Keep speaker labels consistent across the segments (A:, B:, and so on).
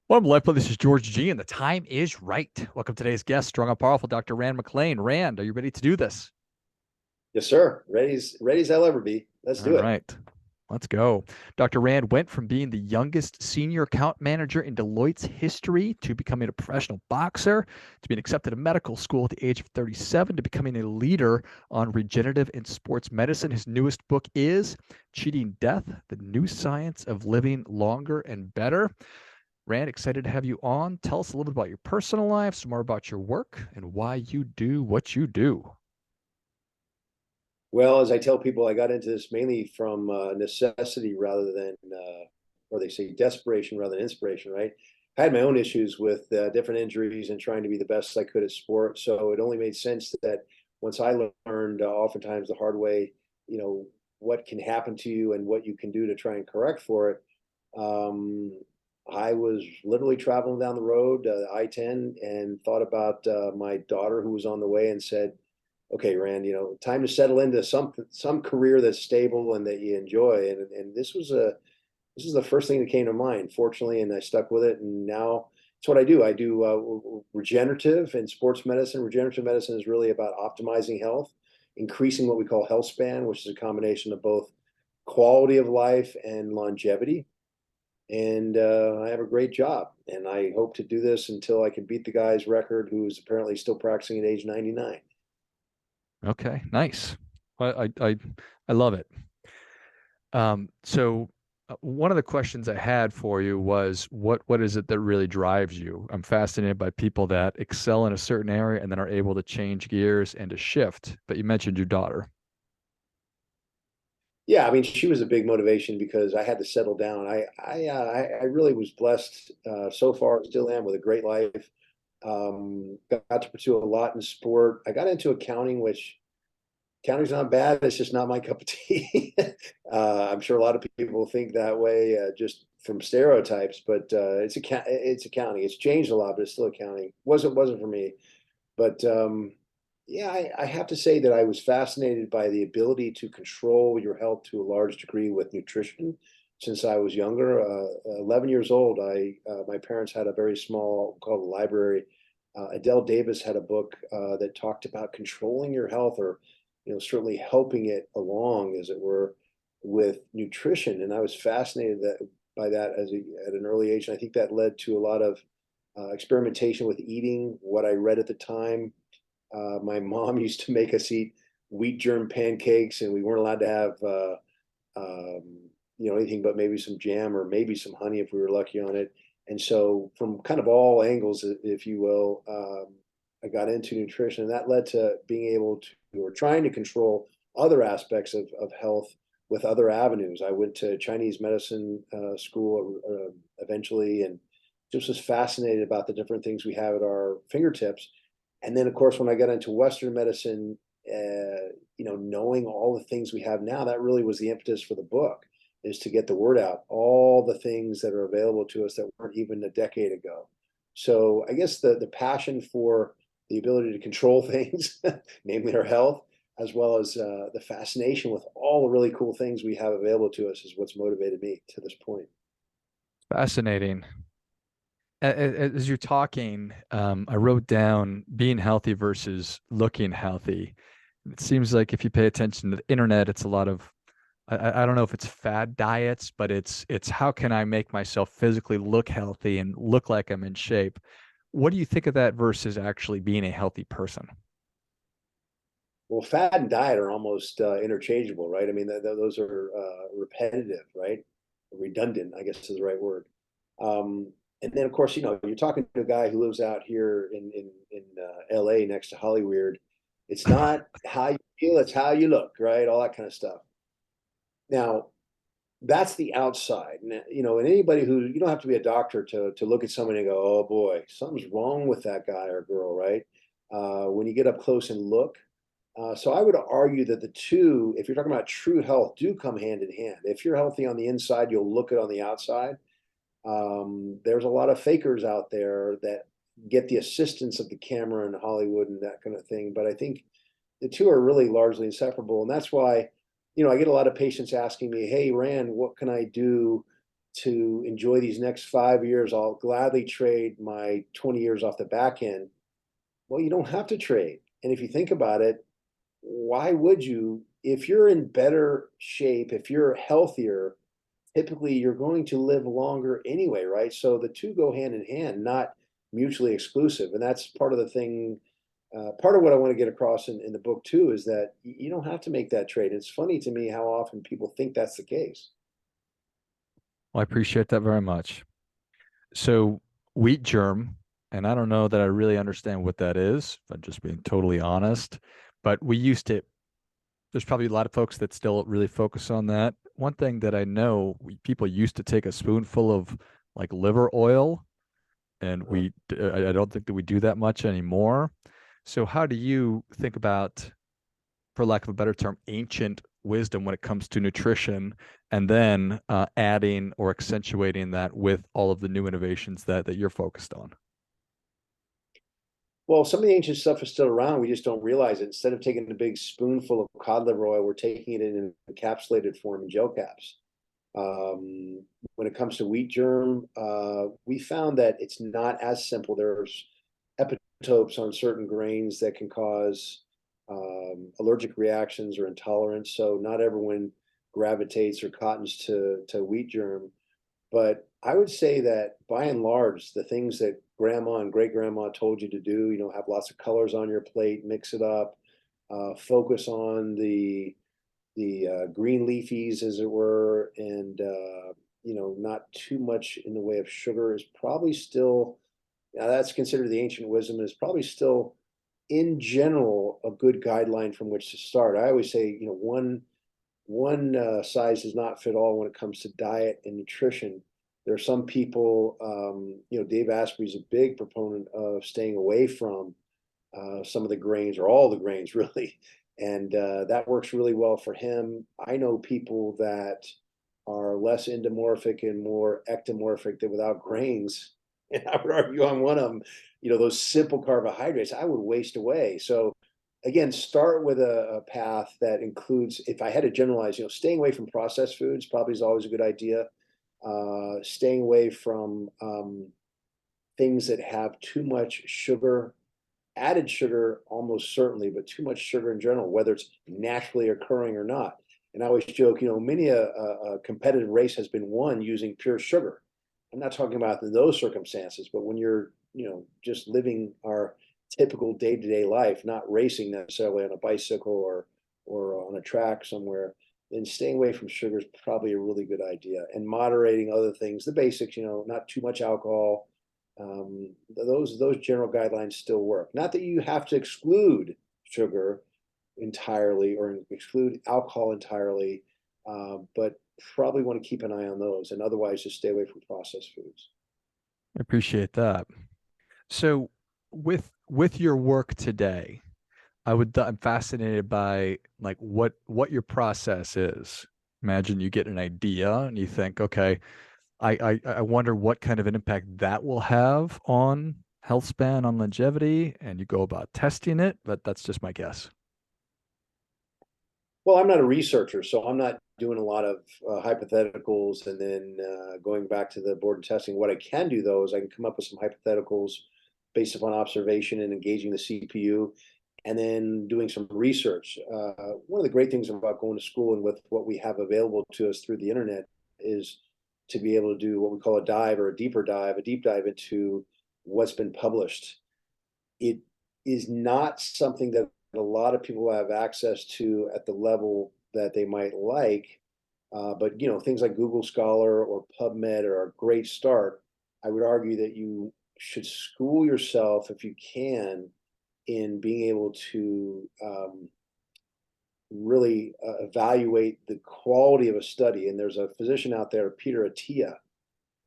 A: Welcome to LifeBlood. This is George G, and the time is right. Welcome to today's guest, strong and powerful Dr. Rand McClain. Rand, are you ready to do this?
B: Yes, sir. Ready as I'll ever be. Let's
A: All
B: do it.
A: right, let's go. Dr. Rand went from being the youngest senior account manager in Deloitte's history to becoming a professional boxer, to being accepted to medical school at the age of 37, to becoming a leader on regenerative and sports medicine. His newest book is Cheating Death: The New Science of Living Longer and Better. Rand, excited to have you on. Tell us a little bit about your personal life, some more about your work, and why you do what you do.
B: Well, as I tell people, I got into this mainly from necessity rather than, or they say desperation rather than inspiration, right? I had my own issues with different injuries and trying to be the best I could at sport. So it only made sense that once I learned, oftentimes the hard way, you know, what can happen to you and what you can do to try and correct for it. Um, I was literally traveling down the road, I-10, and thought about my daughter who was on the way and said, okay, Rand, time to settle into some career that's stable and that you enjoy. And this is the first thing that came to mind, fortunately, and I stuck with it. And now it's what I do. I do regenerative and sports medicine. Regenerative medicine is really about optimizing health, increasing what we call health span, which is a combination of both quality of life and longevity. And I have a great job, and I hope to do this until I can beat the guy's record, who's apparently still practicing at age 99.
A: Okay, nice. I love it. So one of the questions I had for you was what is it that really drives you? I'm fascinated by people that excel in a certain area and then are able to change gears and to shift. But you mentioned your daughter.
B: Yeah, I mean, she was a big motivation because I had to settle down. I really was blessed so far, still am, with a great life. Got to pursue a lot in sport. I got into accounting, which accounting's not bad. It's just not my cup of tea. I'm sure a lot of people think that way, just from stereotypes. But it's accounting. It's changed a lot, but it's still accounting. Wasn't for me. But yeah, I have to say that I was fascinated by the ability to control your health to a large degree with nutrition since I was younger. 11 years old, my parents had a very small called a library. Adele Davis had a book that talked about controlling your health, or certainly helping it along, as it were, with nutrition. And I was fascinated by that at an early age. And I think that led to a lot of experimentation with eating. What I read at the time, my mom used to make us eat wheat germ pancakes, and we weren't allowed to have anything but maybe some jam or maybe some honey if we were lucky on it. And so, from kind of all angles, if you will, I got into nutrition, and that led to being able to, or trying to control other aspects of health with other avenues. I went to Chinese medicine school eventually, and just was fascinated about the different things we have at our fingertips. And then, of course, when I got into Western medicine, knowing all the things we have now, that really was the impetus for the book, is to get the word out, all the things that are available to us that weren't even a decade ago. So I guess the passion for the ability to control things, namely our health, as well as the fascination with all the really cool things we have available to us, is what's motivated me to this point.
A: Fascinating. As you're talking, I wrote down being healthy versus looking healthy. It seems like if you pay attention to the internet, it's a lot of I don't know if it's fad diets, but it's how can I make myself physically look healthy and look like I'm in shape. What do you think of that versus actually being a healthy person?
B: Well, fat and diet are almost interchangeable, right? I mean, those are repetitive, right? Redundant, I guess is the right word. And then, of course, you're talking to a guy who lives out here in L.A. next to Hollywood. It's not how you feel; it's how you look, right? All that kind of stuff. Now, that's the outside, and anybody who, you don't have to be a doctor to look at somebody and go, oh boy, something's wrong with that guy or girl, right? When you get up close and look. So I would argue that the two, if you're talking about true health, do come hand in hand. If you're healthy on the inside, you'll look it on the outside. There's a lot of fakers out there that get the assistance of the camera in Hollywood and that kind of thing. But I think the two are really largely inseparable. And that's why, I get a lot of patients asking me, hey, Rand, what can I do to enjoy these next 5 years. I'll gladly trade my 20 years off the back end. Well, you don't have to trade. And if you think about it, why would you? If you're in better shape, if you're healthier, typically you're going to live longer anyway, right? So the two go hand in hand, not mutually exclusive. And that's part of the thing. Part of what I want to get across in the book too is that you don't have to make that trade. It's funny to me how often people think that's the case.
A: Well, I appreciate that very much. So wheat germ, and I don't know that I really understand what that is, if I'm just being totally honest, but we used to, there's probably a lot of folks that still really focus on that. One thing that I know, people used to take a spoonful of like liver oil, and
B: Uh,
A: I don't think that we do that much anymore. So how do you think about, for lack of a better term, ancient wisdom when it comes to nutrition, and then adding or accentuating that with all of the new innovations that you're focused on?
B: well, some of the ancient stuff is still around. We just don't realize it. Instead of taking a big spoonful of cod liver oil, we're taking it in an encapsulated form in gel caps. When it comes to wheat germ, we found that it's not as simple. There's epitopes on certain grains that can cause allergic reactions or intolerance. So not everyone gravitates or cottons to wheat germ. But I would say that by and large, the things that grandma and great grandma told you to do, have lots of colors on your plate, mix it up, focus on the green leafies, as it were, and not too much in the way of sugar is probably still. Now that's considered the ancient wisdom, is probably still, in general, a good guideline from which to start. I always say, one size does not fit all when it comes to diet and nutrition. There are some people, Dave Asprey's a big proponent of staying away from some of the grains, or all the grains really, and that works really well for him. I know people that are less endomorphic and more ectomorphic, that without grains, and I would argue I'm one of them. Those simple carbohydrates I would waste away. So again, start with a path that includes, if I had to generalize, staying away from processed foods probably is always a good idea. Staying away from things that have too much sugar, added sugar almost certainly, but too much sugar in general, whether it's naturally occurring or not. And I always joke, many a competitive race has been won using pure sugar. I'm not talking about those circumstances, but when you're, just living our typical day-to-day life, not racing necessarily on a bicycle or on a track somewhere, then staying away from sugar is probably a really good idea. And moderating other things, the basics, not too much alcohol. Those general guidelines still work. Not that you have to exclude sugar entirely or exclude alcohol entirely, but probably want to keep an eye on those, and otherwise just stay away from processed foods.
A: I appreciate that. So with your work today, I'm fascinated by like what your process is. Imagine you get an idea and you think, okay, I wonder what kind of an impact that will have on health span, on longevity, and you go about testing it, but that's just my guess.
B: Well, I'm not a researcher, so I'm not doing a lot of hypotheticals and then going back to the board and testing. What I can do, though, is I can come up with some hypotheticals based upon observation and engaging the CPU, and then doing some research. One of the great things about going to school and with what we have available to us through the internet is to be able to do what we call a dive, or a deep dive into what's been published. It is not something that a lot of people have access to at the level that they might like. But things like Google Scholar or PubMed are a great start. I would argue that you should school yourself, if you can, in being able to really evaluate the quality of a study. And there's a physician out there, Peter Attia,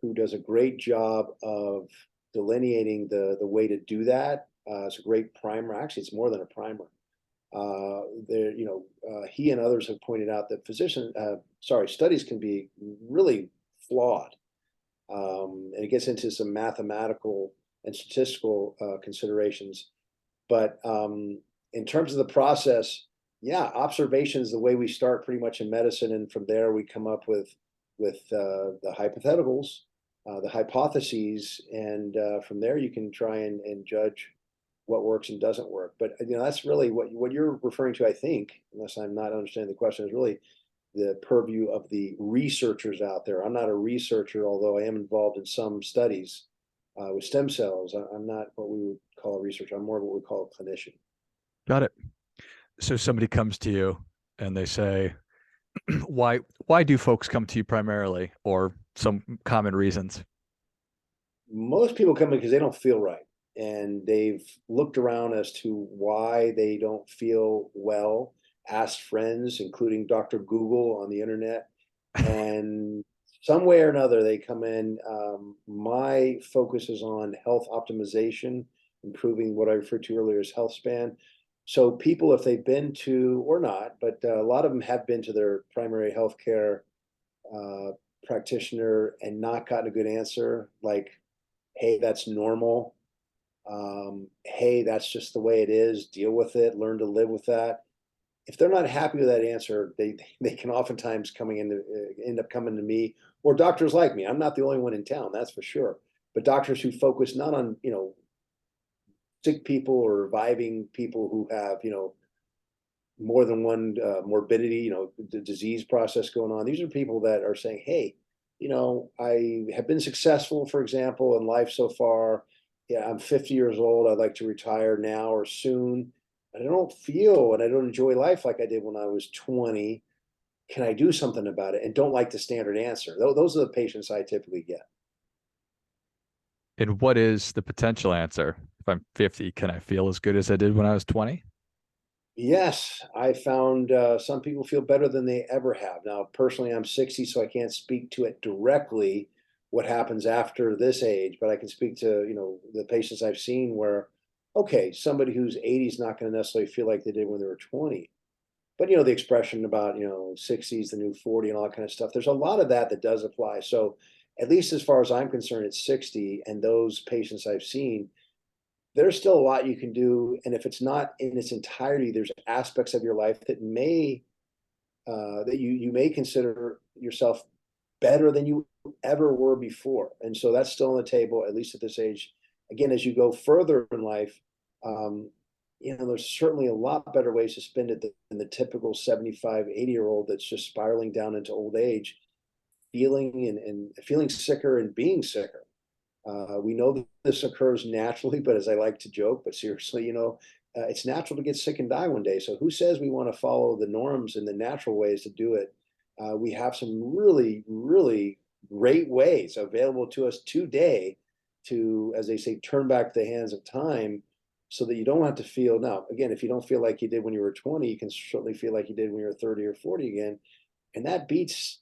B: who does a great job of delineating the way to do that. It's a great primer. Actually, it's more than a primer. He and others have pointed out that studies can be really flawed, and it gets into some mathematical and statistical considerations. But in terms of the process, yeah, observation is the way we start pretty much in medicine, and from there we come up with with the hypotheticals, the hypotheses, and from there you can try and judge what works and doesn't work. But that's really what you're referring to, I think, unless I'm not understanding the question, is really the purview of the researchers out there. I'm not a researcher, although I am involved in some studies with stem cells. I'm not what we would call a researcher. I'm more of what we call a clinician.
A: Got it. So somebody comes to you and they say, why do folks come to you primarily, or some common reasons?
B: Most people come in because they don't feel right, and they've looked around as to why they don't feel well, asked friends, including Dr. Google on the internet, and some way or another they come in. My focus is on health optimization, improving what I referred to earlier as health span. So people, if they've been to, or not, but a lot of them have been to their primary healthcare uh, practitioner and not gotten a good answer, like, hey, that's normal. Hey, that's just the way it is. Deal with it. Learn to live with that. If they're not happy with that answer, they can oftentimes end up coming to me or doctors like me. I'm not the only one in town, that's for sure. But doctors who focus not on sick people or reviving people who have more than one morbidity, the disease process going on. These are people that are saying, hey, I have been successful, for example, in life so far. Yeah, I'm 50 years old. I'd like to retire now or soon. And I don't feel and I don't enjoy life like I did when I was 20. Can I do something about it? And don't like the standard answer. Those are the patients I typically get.
A: And what is the potential answer? If I'm 50, can I feel as good as I did when I was 20?
B: Yes, I found some people feel better than they ever have. Now, personally, I'm 60, so I can't speak to it directly, what happens after this age, but I can speak to, the patients I've seen where, okay, somebody who's 80 is not going to necessarily feel like they did when they were 20. But, the expression about, 60s, the new 40 and all that kind of stuff, there's a lot of that does apply. So at least as far as I'm concerned, it's 60. And those patients I've seen, there's still a lot you can do. And if it's not in its entirety, there's aspects of your life that you may consider yourself better than you ever were before. And so that's still on the table, at least at this age. Again, as you go further in life, there's certainly a lot better ways to spend it than the typical 75, 80-year-old that's just spiraling down into old age, and feeling sicker and being sicker. We know that this occurs naturally, but as I like to joke, but seriously, it's natural to get sick and die one day. So who says we want to follow the norms and the natural ways to do it? We have some really, really great ways available to us today to, as they say, turn back the hands of time so that you don't have to feel. Now, again, if you don't feel like you did when you were 20, you can certainly feel like you did when you were 30 or 40 again. And that beats,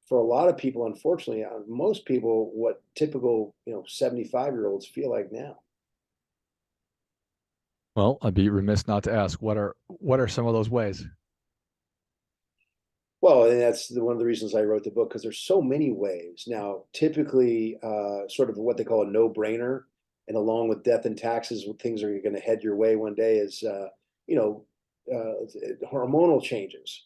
B: for a lot of people, unfortunately, most people, what typical 75-year-olds feel like now.
A: Well, I'd be remiss not to ask, what are some of those ways?
B: Well, and that's one of the reasons I wrote the book, because there's so many ways. Now, typically, sort of what they call a no-brainer, and along with death and taxes, things are going to head your way one day, is hormonal changes.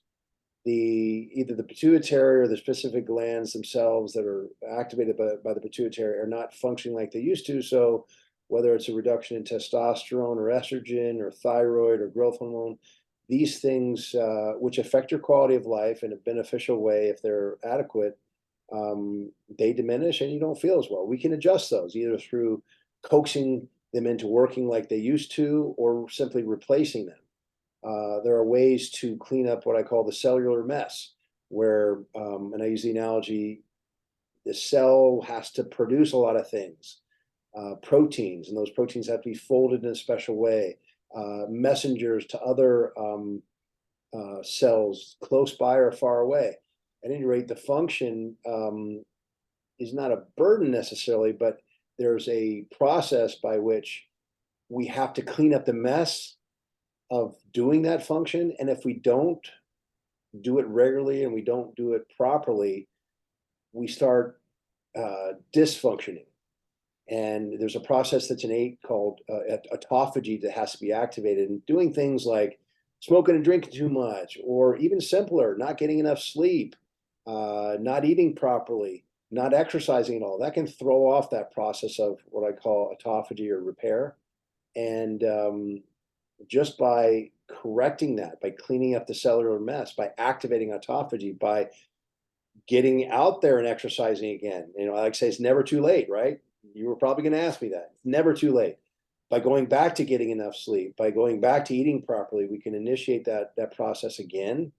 B: Either the pituitary or the specific glands themselves that are activated by the pituitary are not functioning like they used to. So whether it's a reduction in testosterone or estrogen or thyroid or growth hormone, these things, which affect your quality of life in a beneficial way if they're adequate, they diminish and you don't feel as well. We can adjust those either through coaxing them into working like they used to or simply replacing them. There are ways to clean up what I call the cellular mess, where, and I use the analogy, the cell has to produce a lot of things, proteins, and those proteins have to be folded in a special way, messengers to other cells close by or far away. At any rate, the function is not a burden necessarily, but there's a process by which we have to clean up the mess of doing that function. And if we don't do it regularly and we don't do it properly, we start dysfunctioning. And there's a process that's innate called autophagy that has to be activated. And doing things like smoking and drinking too much, or even simpler, not getting enough sleep, not eating properly, not exercising at all. That can throw off that process of what I call autophagy or repair. And just by correcting that, by cleaning up the cellular mess, by activating autophagy, by getting out there and exercising again. Like I say, it's never too late, right? You were probably going to ask me that. It's never too late. By going back to getting enough sleep, by going back to eating properly, we can initiate that process again.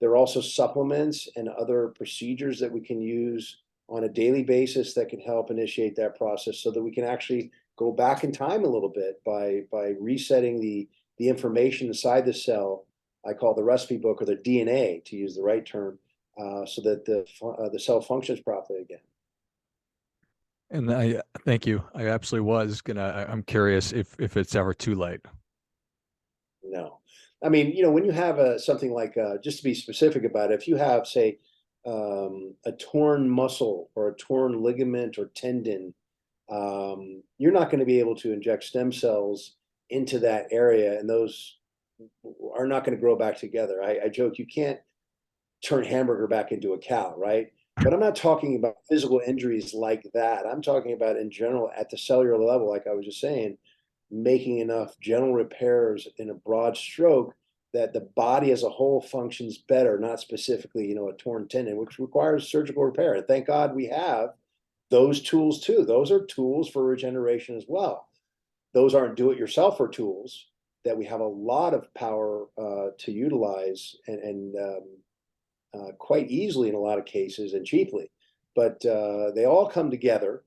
B: There are also supplements and other procedures that we can use on a daily basis that can help initiate that process so that we can actually go back in time a little bit by resetting the information inside the cell. I call it the recipe book, or the DNA, to use the right term, so that the cell functions properly again.
A: And I thank you. I absolutely was gonna. I'm curious if it's ever too late.
B: No, I mean, when you have something like, just to be specific about it, if you have, say, a torn muscle or a torn ligament or tendon, you're not going to be able to inject stem cells into that area, and those are not going to grow back together. I joke, you can't turn hamburger back into a cow, right? But I'm not talking about physical injuries like that. I'm talking about in general at the cellular level, like I was just saying, making enough general repairs in a broad stroke that the body as a whole functions better, not specifically, a torn tendon, which requires surgical repair. And thank God we have those tools too. Those are tools for regeneration as well. Those aren't do-it-yourselfer tools that we have a lot of power to utilize and quite easily in a lot of cases, and cheaply. But they all come together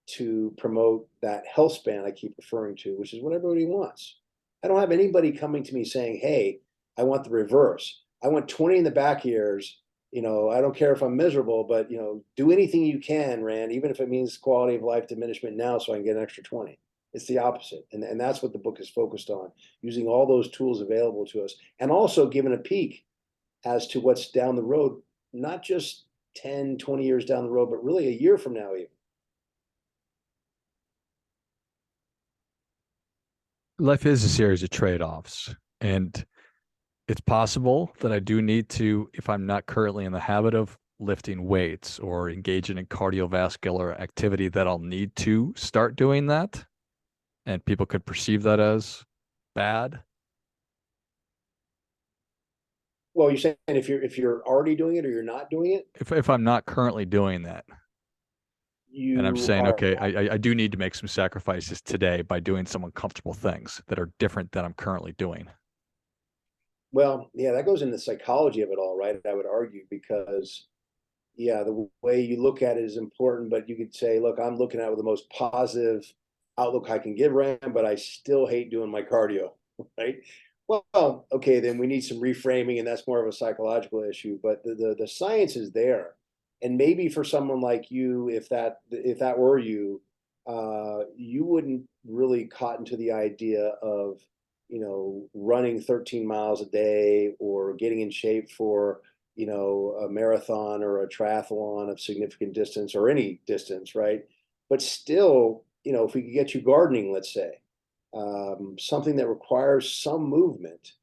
B: to promote that health span I keep referring to, which is what everybody wants. I don't have anybody coming to me saying, hey, I want the reverse. I want 20 in the back years. I don't care if I'm miserable, but do anything you can, Rand, even if it means quality of life diminishment now, so I can get an extra 20. It's the opposite. And that's what the book is focused on, using all those tools available to us, and also giving a peek as to what's down the road, not just 10, 20 years down the road, but really a year from now even.
A: Life is a series of trade-offs, and it's possible that I do need to, if I'm not currently in the habit of lifting weights or engaging in cardiovascular activity, that I'll need to start doing that, and people could perceive that as bad.
B: Well, you're saying if you're already doing it or you're not doing it,
A: If I'm not currently doing that, and I'm
B: you
A: saying,
B: are.
A: okay, I do need to make some sacrifices today by doing some uncomfortable things that are different than I'm currently doing.
B: Well, yeah, that goes into the psychology of it all, right? I would argue, because yeah, the way you look at it is important, but you could say, look, I'm looking at it with the most positive outlook I can give, Rand, but I still hate doing my cardio, right? Well, okay, then we need some reframing, and that's more of a psychological issue. But the science is there, and maybe for someone like you, if that were you, you wouldn't really cotton to the idea of running 13 miles a day or getting in shape for a marathon or a triathlon of significant distance or any distance, right? But still, if we could get you gardening, let's say, something that requires some movement,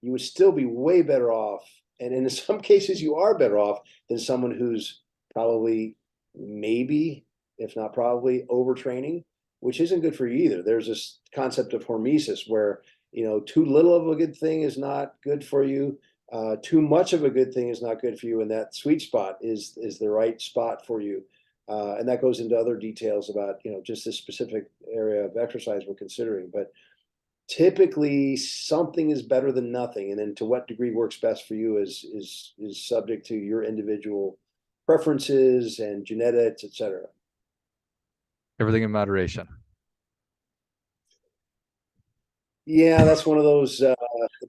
B: you would still be way better off. And in some cases, you are better off than someone who's probably, maybe, if not probably, overtraining, which isn't good for you either. There's this concept of hormesis where, too little of a good thing is not good for you. Too much of a good thing is not good for you. And that sweet spot is the right spot for you. And that goes into other details about, just this specific area of exercise we're considering. But typically something is better than nothing. And then to what degree works best for you is subject to your individual preferences and genetics, et cetera.
A: Everything in moderation.
B: Yeah, that's one of those that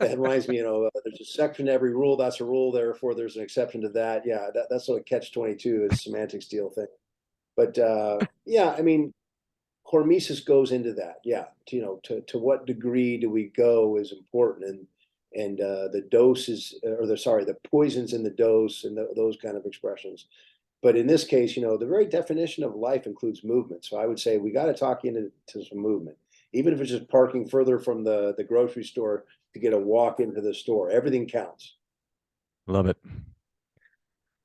B: reminds me, there's a section to every rule. That's a rule. Therefore, there's an exception to that. Yeah, that's what a catch-22 is, semantics deal thing. But yeah, I mean, hormesis goes into that. Yeah, to what degree do we go is important, and the dose is, or the poisons in the dose, and those kind of expressions. But in this case, the very definition of life includes movement. So I would say we got to talk into some movement, even if it's just parking further from the grocery store to get a walk into the store. Everything counts.
A: Love it.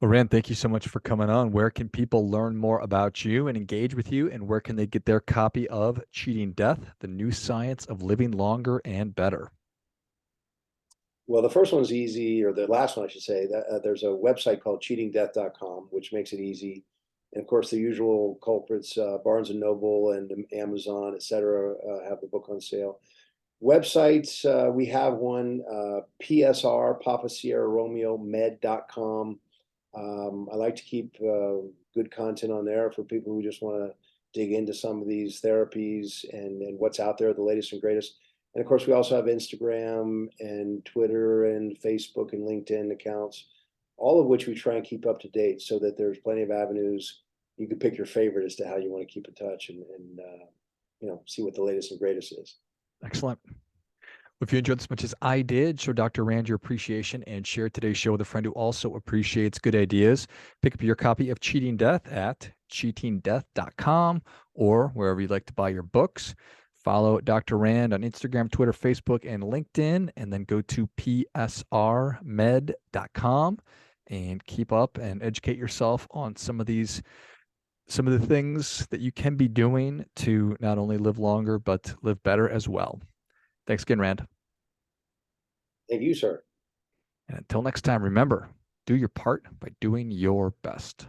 A: Well, Rand, thank you so much for coming on. Where can people learn more about you and engage with you? And where can they get their copy of Cheating Death, The New Science of Living Longer and Better?
B: Well, the first one's easy, or the last one, I should say. There's a website called cheatingdeath.com, which makes it easy. And of course, the usual culprits, Barnes and Noble and Amazon, et cetera, have the book on sale. Websites, we have one, PSR, Papa Sierra Romeo Med.com. I like to keep good content on there for people who just want to dig into some of these therapies and what's out there, the latest and greatest. And of course, we also have Instagram and Twitter and Facebook and LinkedIn accounts, all of which we try and keep up to date so that there's plenty of avenues. You can pick your favorite as to how you want to keep in touch and see what the latest and greatest is.
A: Excellent. If you enjoyed this as much as I did, show Dr. Rand your appreciation and share today's show with a friend who also appreciates good ideas. Pick up your copy of Cheating Death at cheatingdeath.com or wherever you'd like to buy your books. Follow Dr. Rand on Instagram, Twitter, Facebook, and LinkedIn, and then go to psrmed.com and keep up and educate yourself on some of the things that you can be doing to not only live longer, but live better as well. Thanks again, Rand.
B: Thank you, sir.
A: And until next time, remember, do your part by doing your best.